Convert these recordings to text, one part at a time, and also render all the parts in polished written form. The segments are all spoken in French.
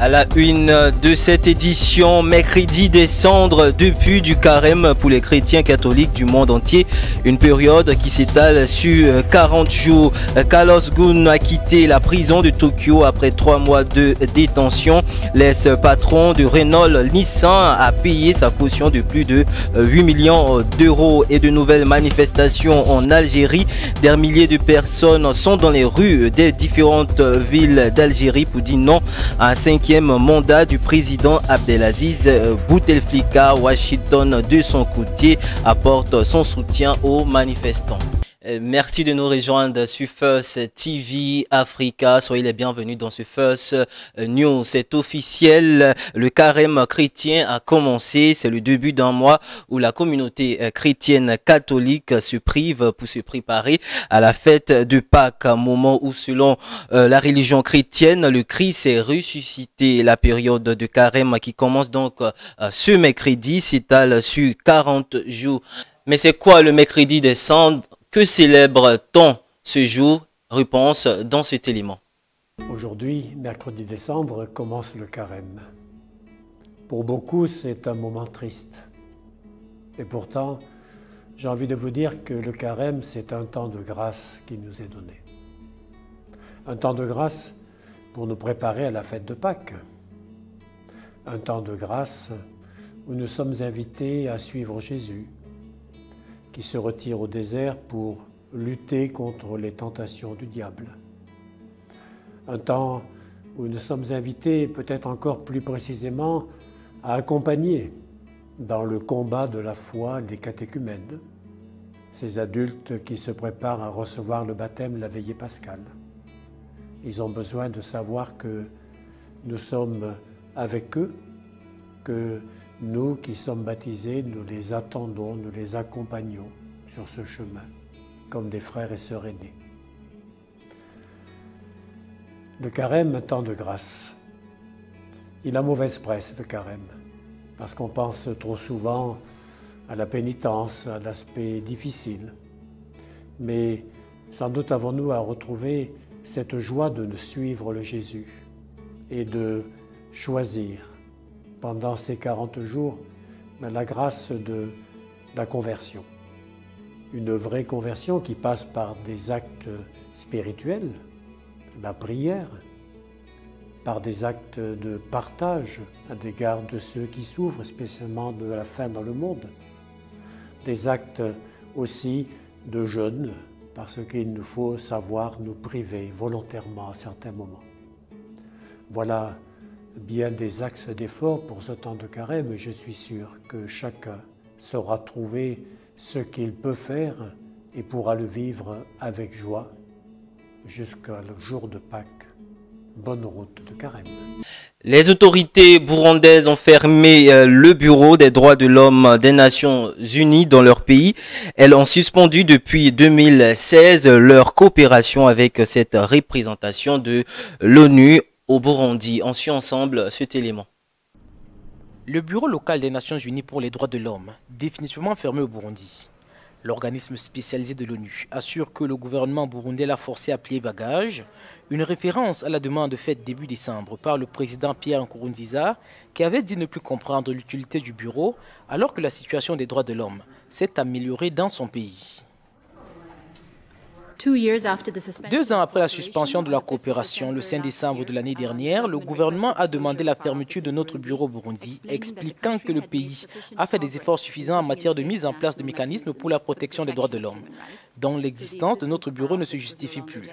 À la une de cette édition, mercredi descendre depuis du carême pour les chrétiens catholiques du monde entier. Une période qui s'étale sur 40 jours. Carlos Ghosn a quitté la prison de Tokyo après 3 mois de détention. L'ex-patron de Renault-Nissan a payé sa caution de plus de 8 millions d'euros. Et de nouvelles manifestations en Algérie. Des milliers de personnes sont dans les rues des différentes villes d'Algérie pour dire non à un 5e mandat du président Abdelaziz Bouteflika. Washington, de son côté, apporte son soutien aux manifestants. Merci de nous rejoindre sur First TV Africa. Soyez les bienvenus dans ce First News. C'est officiel, le carême chrétien a commencé. C'est le début d'un mois où la communauté chrétienne catholique se prive pour se préparer à la fête de Pâques, un moment où, selon la religion chrétienne, le Christ est ressuscité. La période de carême qui commence donc ce mercredi s'étale sur 40 jours. Mais c'est quoi le mercredi des cendres? Que célèbre-t-on ce jour? Réponse dans cet élément. Aujourd'hui, mercredi décembre, commence le carême. Pour beaucoup, c'est un moment triste. Et pourtant, j'ai envie de vous dire que le carême, c'est un temps de grâce qui nous est donné. Un temps de grâce pour nous préparer à la fête de Pâques. Un temps de grâce où nous sommes invités à suivre Jésus, qui se retire au désert pour lutter contre les tentations du diable. Un temps où nous sommes invités, peut-être encore plus précisément, à accompagner dans le combat de la foi des catéchumènes, ces adultes qui se préparent à recevoir le baptême la veillée pascale. Ils ont besoin de savoir que nous sommes avec eux, que nous qui sommes baptisés, nous les attendons, nous les accompagnons sur ce chemin, comme des frères et sœurs aînés. Le carême, un temps de grâce. Il a mauvaise presse, le carême, parce qu'on pense trop souvent à la pénitence, à l'aspect difficile. Mais sans doute avons-nous à retrouver cette joie de suivre le Jésus et de choisir pendant ces 40 jours, la grâce de la conversion. Une vraie conversion qui passe par des actes spirituels, la prière, par des actes de partage à l'égard de ceux qui souffrent, spécialement de la faim dans le monde, des actes aussi de jeûne, parce qu'il nous faut savoir nous priver volontairement à certains moments. Voilà bien des axes d'effort pour ce temps de carême, et je suis sûr que chacun saura trouver ce qu'il peut faire et pourra le vivre avec joie jusqu'au jour de Pâques. Bonne route de carême. Les autorités burundaises ont fermé le bureau des droits de l'homme des Nations Unies dans leur pays. Elles ont suspendu depuis 2016 leur coopération avec cette représentation de l'ONU au Burundi. On suit ensemble cet élément. Le bureau local des Nations Unies pour les droits de l'homme, définitivement fermé au Burundi. L'organisme spécialisé de l'ONU assure que le gouvernement burundais l'a forcé à plier bagage, une référence à la demande faite début décembre par le président Pierre Nkurunziza, qui avait dit ne plus comprendre l'utilité du bureau alors que la situation des droits de l'homme s'est améliorée dans son pays. 2 ans après la suspension de la coopération, le 5 décembre de l'année dernière, le gouvernement a demandé la fermeture de notre bureau au Burundi, expliquant que le pays a fait des efforts suffisants en matière de mise en place de mécanismes pour la protection des droits de l'homme, dont l'existence de notre bureau ne se justifie plus.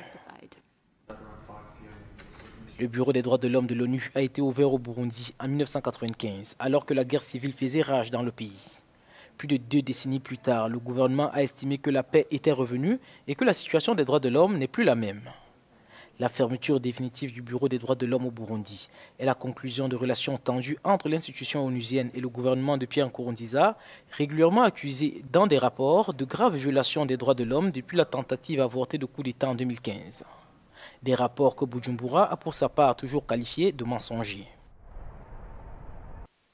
Le bureau des droits de l'homme de l'ONU a été ouvert au Burundi en 1995, alors que la guerre civile faisait rage dans le pays. Plus de 2 décennies plus tard, le gouvernement a estimé que la paix était revenue et que la situation des droits de l'homme n'est plus la même. La fermeture définitive du bureau des droits de l'homme au Burundi est la conclusion de relations tendues entre l'institution onusienne et le gouvernement de Pierre Nkurunziza, régulièrement accusé dans des rapports de graves violations des droits de l'homme depuis la tentative avortée de coup d'État en 2015. Des rapports que Bujumbura a pour sa part toujours qualifiés de mensongers.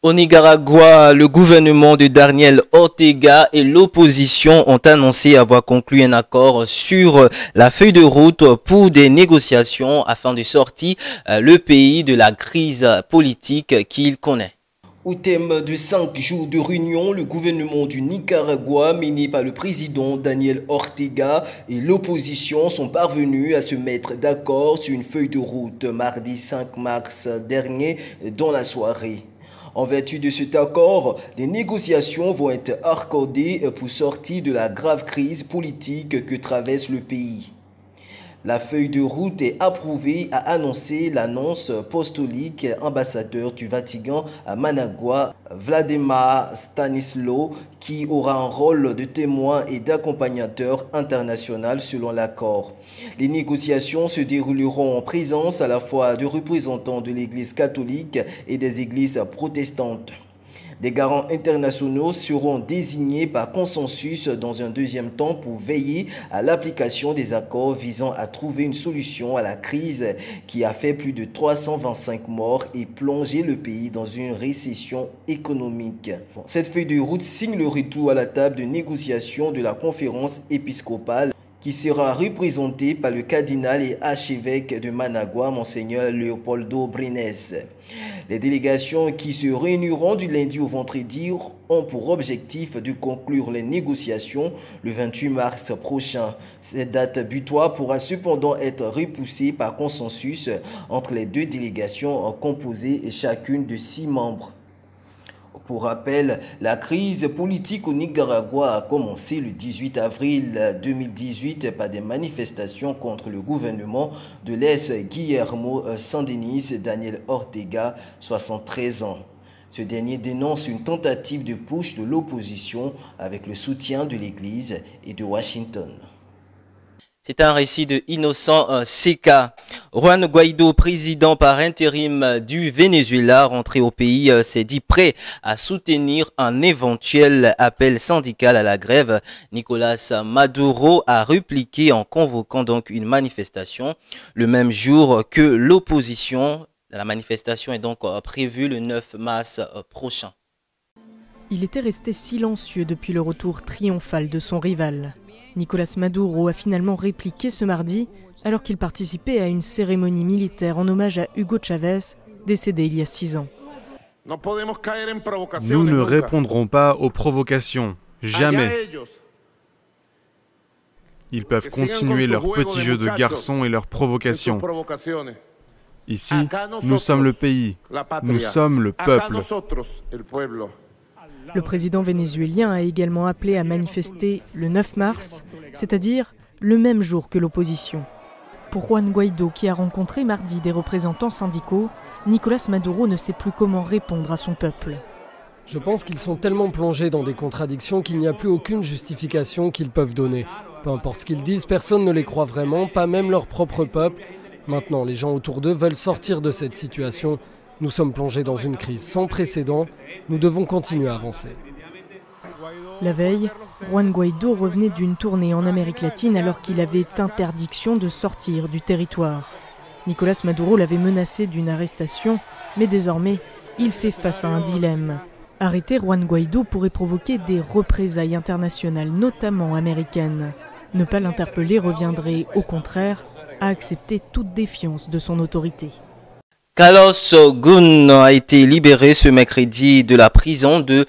Au Nicaragua, le gouvernement de Daniel Ortega et l'opposition ont annoncé avoir conclu un accord sur la feuille de route pour des négociations afin de sortir le pays de la crise politique qu'il connaît. Au thème de 5 jours de réunion, le gouvernement du Nicaragua, mené par le président Daniel Ortega et l'opposition sont parvenus à se mettre d'accord sur une feuille de route mardi 5 mars dernier dans la soirée. En vertu de cet accord, des négociations vont être accordées pour sortir de la grave crise politique que traverse le pays. La feuille de route est approuvée, a annoncé l'annonce apostolique ambassadeur du Vatican à Managua, Vladimir Stanislaw, qui aura un rôle de témoin et d'accompagnateur international selon l'accord. Les négociations se dérouleront en présence à la fois de représentants de l'Église catholique et des églises protestantes. Des garants internationaux seront désignés par consensus dans un deuxième temps pour veiller à l'application des accords visant à trouver une solution à la crise qui a fait plus de 325 morts et plongé le pays dans une récession économique. Cette feuille de route signe le retour à la table de négociation de la conférence épiscopale qui sera représentée par le cardinal et archevêque de Managua, Monseigneur Leopoldo Brenes. Les délégations qui se réuniront du lundi au vendredi ont pour objectif de conclure les négociations le 28 mars prochain. Cette date butoir pourra cependant être repoussée par consensus entre les deux délégations composées chacune de 6 membres. Pour rappel, la crise politique au Nicaragua a commencé le 18 avril 2018 par des manifestations contre le gouvernement de l'ex-Guillermo Sandinis Daniel Ortega, 73 ans. Ce dernier dénonce une tentative de putsch de l'opposition avec le soutien de l'Église et de Washington. C'est un récit de Innocent Seca. Juan Guaido, président par intérim du Venezuela, rentré au pays, s'est dit prêt à soutenir un éventuel appel syndical à la grève. Nicolás Maduro a répliqué en convoquant donc une manifestation le même jour que l'opposition. La manifestation est donc prévue le 9 mars prochain. Il était resté silencieux depuis le retour triomphal de son rival. Nicolás Maduro a finalement répliqué ce mardi alors qu'il participait à une cérémonie militaire en hommage à Hugo Chavez, décédé il y a 6 ans. Nous ne répondrons pas aux provocations, jamais. Ils peuvent continuer leur petit jeu de garçons et leurs provocations. Ici, nous sommes le pays, nous sommes le peuple. Le président vénézuélien a également appelé à manifester le 9 mars, c'est-à-dire le même jour que l'opposition. Pour Juan Guaido, qui a rencontré mardi des représentants syndicaux, Nicolás Maduro ne sait plus comment répondre à son peuple. Je pense qu'ils sont tellement plongés dans des contradictions qu'il n'y a plus aucune justification qu'ils peuvent donner. Peu importe ce qu'ils disent, personne ne les croit vraiment, pas même leur propre peuple. Maintenant, les gens autour d'eux veulent sortir de cette situation. Nous sommes plongés dans une crise sans précédent. Nous devons continuer à avancer. La veille, Juan Guaido revenait d'une tournée en Amérique latine alors qu'il avait interdiction de sortir du territoire. Nicolás Maduro l'avait menacé d'une arrestation, mais désormais, il fait face à un dilemme. Arrêter Juan Guaido pourrait provoquer des représailles internationales, notamment américaines. Ne pas l'interpeller reviendrait, au contraire, à accepter toute défiance de son autorité. Carlos Ghosn a été libéré ce mercredi de la prison de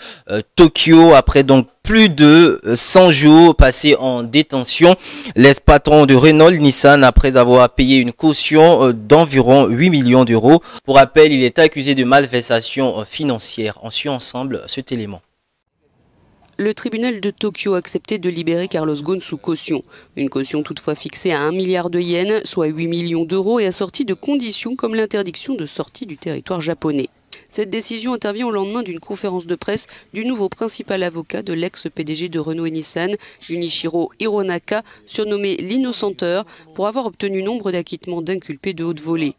Tokyo après donc plus de 100 jours passés en détention. L'ex-patron de Renault-Nissan après avoir payé une caution d'environ 8 millions d'euros. Pour rappel, il est accusé de malversation financière. On suit ensemble cet élément. Le tribunal de Tokyo a accepté de libérer Carlos Ghosn sous caution. Une caution toutefois fixée à 1 milliard de yens, soit 8 millions d'euros, et assortie de conditions comme l'interdiction de sortie du territoire japonais. Cette décision intervient au lendemain d'une conférence de presse du nouveau principal avocat de l'ex-PDG de Renault et Nissan, Junichiro Hironaka, surnommé l'innocenteur, pour avoir obtenu nombre d'acquittements d'inculpés de haute volée.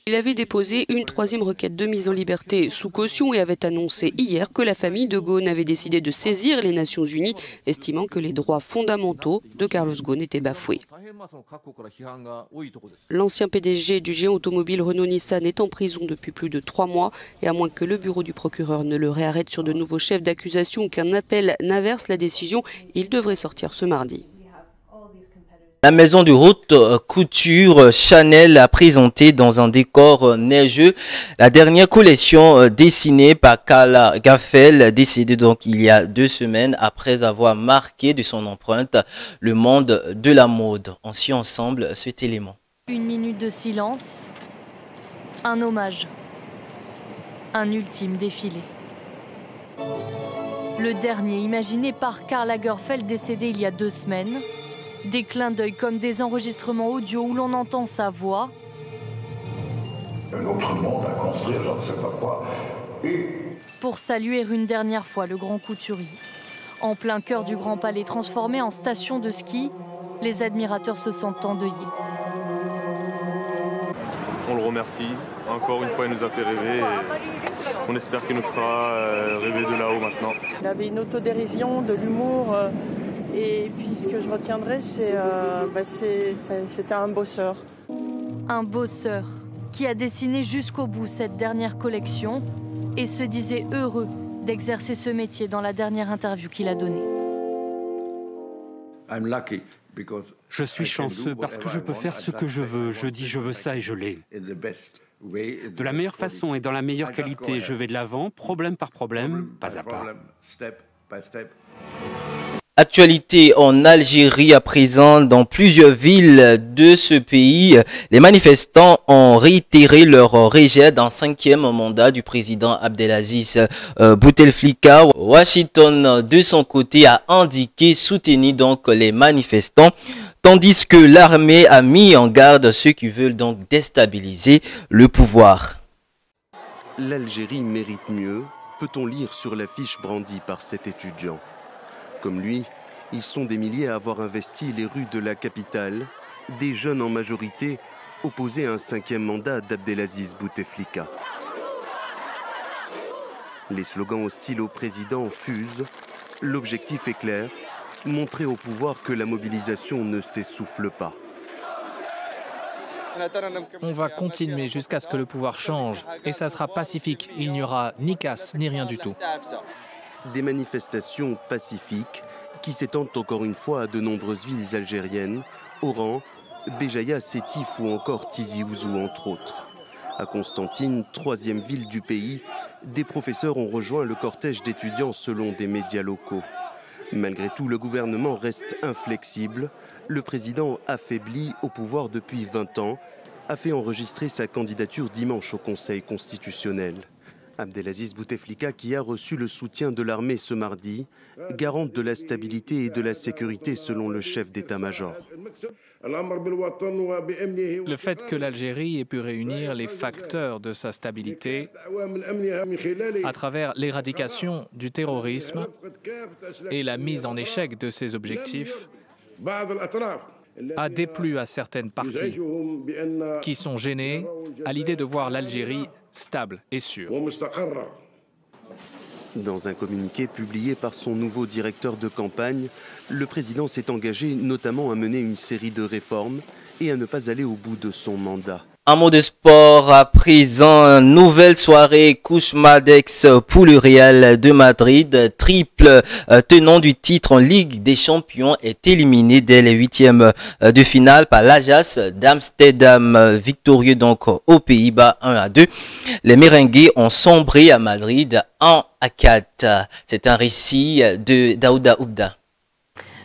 Il avait déposé une 3e requête de mise en liberté sous caution et avait annoncé hier que la famille de Ghosn avait décidé de saisir les Nations Unies, estimant que les droits fondamentaux de Carlos Ghosn étaient bafoués. L'ancien PDG du géant automobile Renault-Nissan est en prison depuis plus de 3 mois et à moins moins que le bureau du procureur ne le réarrête sur de nouveaux chefs d'accusation ou qu'un appel n'inverse la décision, il devrait sortir ce mardi. La maison de haute couture Chanel a présenté dans un décor neigeux la dernière collection dessinée par Karl Lagerfeld, décédé donc il y a 2 semaines après avoir marqué de son empreinte le monde de la mode. On suit ensemble cet élément. Une minute de silence, un hommage, un ultime défilé. Le dernier imaginé par Karl Lagerfeld, décédé il y a 2 semaines. Des clins d'œil comme des enregistrements audio où l'on entend sa voix. Un autre monde à construire, je ne sais pas quoi. Pour saluer une dernière fois le grand couturier. En plein cœur du Grand Palais transformé en station de ski, les admirateurs se sentent endeuillés. On le remercie. Encore une fois, il nous a fait rêver. Et on espère qu'il nous fera rêver de là-haut maintenant. Il avait une autodérision, de l'humour. Et puis ce que je retiendrai, c'était un bosseur. Un bosseur qui a dessiné jusqu'au bout cette dernière collection et se disait heureux d'exercer ce métier dans la dernière interview qu'il a donnée. Je suis chanceux parce que je peux faire ce que je veux. Je dis je veux ça et je l'ai. De la meilleure façon et dans la meilleure qualité, je vais de l'avant, problème par problème, pas à pas. Actualité en Algérie à présent, dans plusieurs villes de ce pays, les manifestants ont réitéré leur rejet d'un 5e mandat du président Abdelaziz Bouteflika. Washington, de son côté, a indiqué soutenir donc les manifestants, tandis que l'armée a mis en garde ceux qui veulent donc déstabiliser le pouvoir. L'Algérie mérite mieux, peut-on lire sur l'affiche brandie par cet étudiant. Comme lui, ils sont des milliers à avoir investi les rues de la capitale, des jeunes en majorité opposés à un 5e mandat d'Abdelaziz Bouteflika. Les slogans hostiles au président fusent. L'objectif est clair, montrer au pouvoir que la mobilisation ne s'essouffle pas. On va continuer jusqu'à ce que le pouvoir change et ça sera pacifique. Il n'y aura ni casse ni rien du tout. Des manifestations pacifiques qui s'étendent encore une fois à de nombreuses villes algériennes, Oran, Béjaïa, Sétif ou encore Tizi Ouzou entre autres. À Constantine, 3e ville du pays, des professeurs ont rejoint le cortège d'étudiants selon des médias locaux. Malgré tout, le gouvernement reste inflexible. Le président, affaibli au pouvoir depuis 20 ans, a fait enregistrer sa candidature dimanche au Conseil constitutionnel. Abdelaziz Bouteflika, qui a reçu le soutien de l'armée ce mardi, garante de la stabilité et de la sécurité selon le chef d'état-major. Le fait que l'Algérie ait pu réunir les facteurs de sa stabilité à travers l'éradication du terrorisme et la mise en échec de ses objectifs a déplu à certaines parties qui sont gênées à l'idée de voir l'Algérie stable et sûre. Dans un communiqué publié par son nouveau directeur de campagne, le président s'est engagé notamment à mener une série de réformes et à ne pas aller au bout de son mandat. Un mot de sport à présent, nouvelle soirée Couche-Madex pour le Real de Madrid. Triple tenant du titre en Ligue des Champions est éliminé dès les 8e de finale par l'Ajax d'Amsterdam, victorieux donc aux Pays-Bas 1-2. Les Merengues ont sombré à Madrid 1-4. C'est un récit de Daouda Oubda.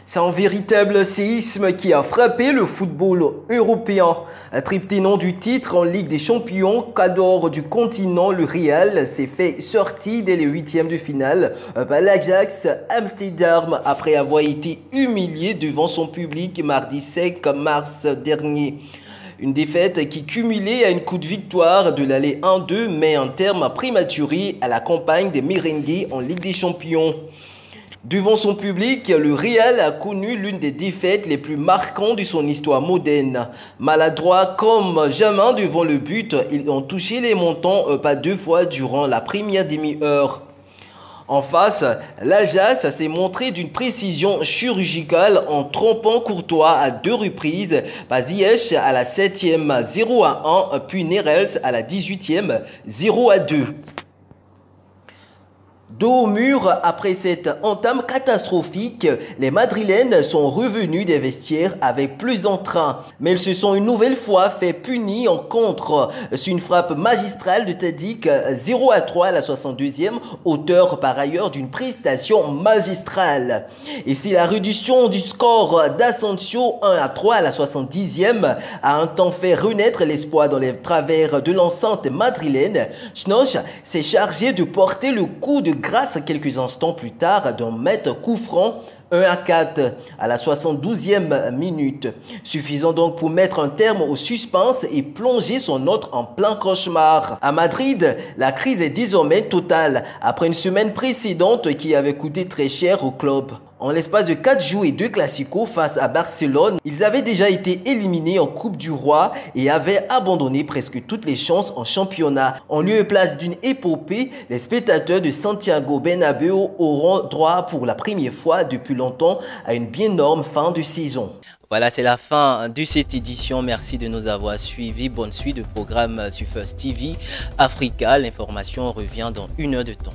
C'est un véritable séisme qui a frappé le football européen. Un triptyque du titre en Ligue des Champions, cadre du continent, le Real s'est fait sortir dès les 8e de finale par l'Ajax Amsterdam après avoir été humilié devant son public mardi 5 mars dernier. Une défaite qui, cumulée à une coup de victoire de l'aller 1-2, met un terme prématuré à la campagne des Merengues en Ligue des Champions. Devant son public, le Real a connu l'une des défaites les plus marquantes de son histoire moderne. Maladroits comme jamais devant le but, ils ont touché les montants pas 2 fois durant la première demi-heure. En face, l'Ajax s'est montré d'une précision chirurgicale en trompant Courtois à 2 reprises, par Ziyech à la 7e 0-1, puis Neres à la 18e 0-2. Dos au mur, après cette entame catastrophique, les Madrilènes sont revenus des vestiaires avec plus d'entrain. Mais ils se sont une nouvelle fois fait punir en contre sur une frappe magistrale de Tadic 0-3 à la 62e, auteur par ailleurs d'une prestation magistrale. Et si la réduction du score d'Asensio 1-3 à la 70e a un temps fait renaître l'espoir dans les travers de l'enceinte madrilène, Schnoch s'est chargé de porter le coup de grâce quelques instants plus tard d'un mètre coup franc 1-4 à la 72e minute, suffisant donc pour mettre un terme au suspense et plonger son hôte en plein cauchemar. À Madrid, la crise est désormais totale après une semaine précédente qui avait coûté très cher au club. En l'espace de 4 jours et 2 classicos face à Barcelone, ils avaient déjà été éliminés en Coupe du Roi et avaient abandonné presque toutes les chances en championnat. En lieu et place d'une épopée, les spectateurs de Santiago Bernabéu auront droit pour la première fois depuis longtemps à une bien énorme fin de saison. Voilà, c'est la fin de cette édition. Merci de nous avoir suivis. Bonne suite de programme sur First TV Africa. L'information revient dans 1 heure de temps.